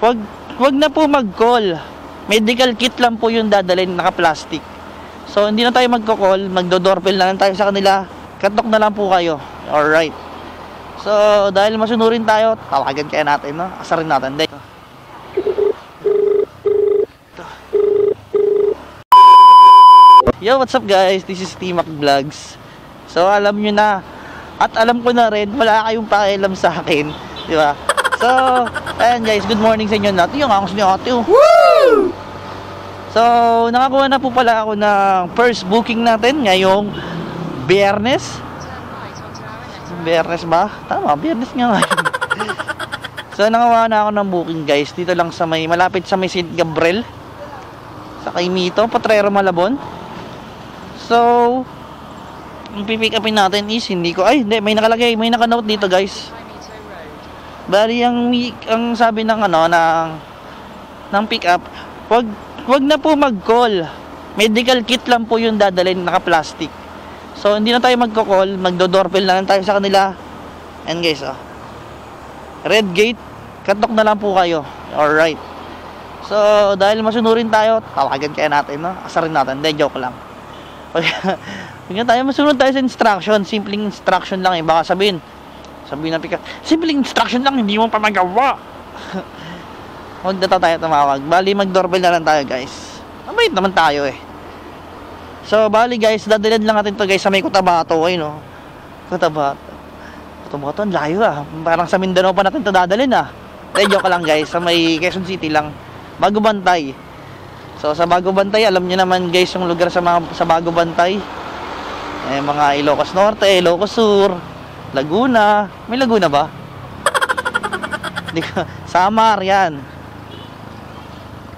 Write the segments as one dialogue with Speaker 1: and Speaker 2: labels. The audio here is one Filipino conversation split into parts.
Speaker 1: wag wag na po mag-call. Medical kit lang po yung dadalhin, naka-plastic. So hindi na tayo magko-call, magdo-doorbell na lang tayo sa kanila. Katok na lang po kayo. Alright. So dahil masunurin tayo, tawagan kaya natin, no? Asarin natin. Ito. Yo, what's up guys? This is T-Mac Vlogs. So alam nyo na, at alam ko na rin, wala kayong pakialam sa akin, di ba? So, ayan guys, good morning sa inyo natin. Yung angos ni ate, oh. Woo! So, nakakuha na po pala ako ng first booking natin ngayong Biyernes. Biyernes ba? Tama, Biyernes nga ngayon. So, nakakuha na ako ng booking guys. Dito lang sa may, malapit sa may St. Gabriel. Sa kay Mito, Potrero, Malabon. So, ang pipick upin natin is, hindi ko, ay, hindi, may nakalagay, may nakanote dito guys. Bali, ang sabi ng ano, ng pick up, wag na po mag-call. Medical kit lang po yung dadalhin, naka-plastic. So, hindi na tayo magko-call, magdo-doorbell na lang tayo sa kanila. And guys, oh. Red gate, katok na lang po kayo. Alright. So, dahil masunurin tayo, tawagan kaya natin, no? Asarin natin, hindi, joke lang. Pagka tayo masunod tayo sa instruction, simpleng instruction lang eh. Baka sabihin ng pick up, simpleng instruction lang, hindi mo pa magawa. Huwag na tayo tumawag. Bali, mag-doorbell na lang tayo guys. Mabait naman tayo eh. So, bali guys, dadalhin lang natin to guys sa may Cotabato. Ay no, Cotabato, ang layo ah. Parang sa Mindanao pa natin to dadalhin ah. Joke lang guys, sa may Quezon City lang, Bago Bantay. So, sa Bago Bantay, alam niyo naman guys yung lugar sa Bago Bantay. Mga Ilocos Norte, Ilocos Sur, Laguna. May Laguna ba? Samar, yan.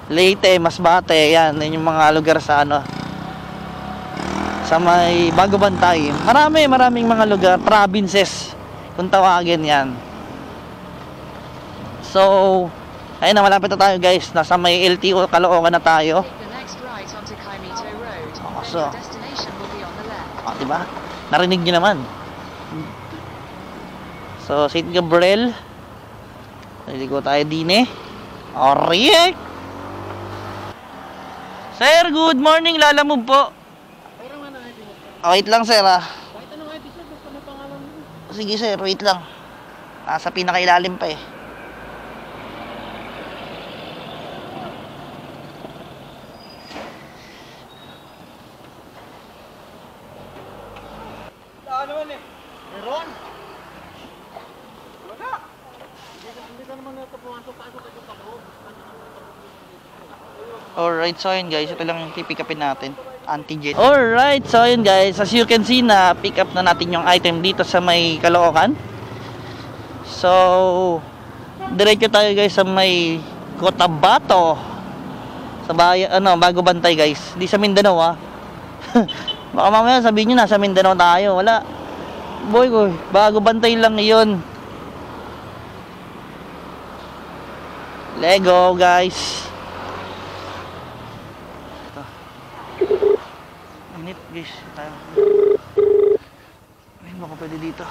Speaker 1: Leyte, Masbate, yan. Yan yung mga lugar sa ano, sa may Bago Bantay. Maraming mga lugar, provinces, kung tawagin yan. So, ayun na, malapit na tayo guys. Nasa may LTO Caloocan na tayo. So, diba? Narinig nyo naman. So, St. Gabriel. Naligo tayo din eh. Alright. Sir, good morning. Lalamove po. Wait lang sir ah. Sige sir, wait lang. Nasa pinakailalim pa eh.
Speaker 2: Naman eh. Meron? Wala. Hindi ka naman natapuan.
Speaker 1: Alright, so yun guys, ito lang yung pick upin natin, antigen. Alright, so yun guys, as you can see na pick up na natin yung item dito sa may Caloocan. So, diretso tayo guys sa may Cotabato. Sa bayan, ano, Bago Bantay guys. Di sa Mindanao ah. Baka mamaya sabihin nyo nasa Mindanao tayo. Wala. Boy ko, Bago Bantay lang yun. Lego guys. Init guys. Tayo. Ay, baka pwede dito.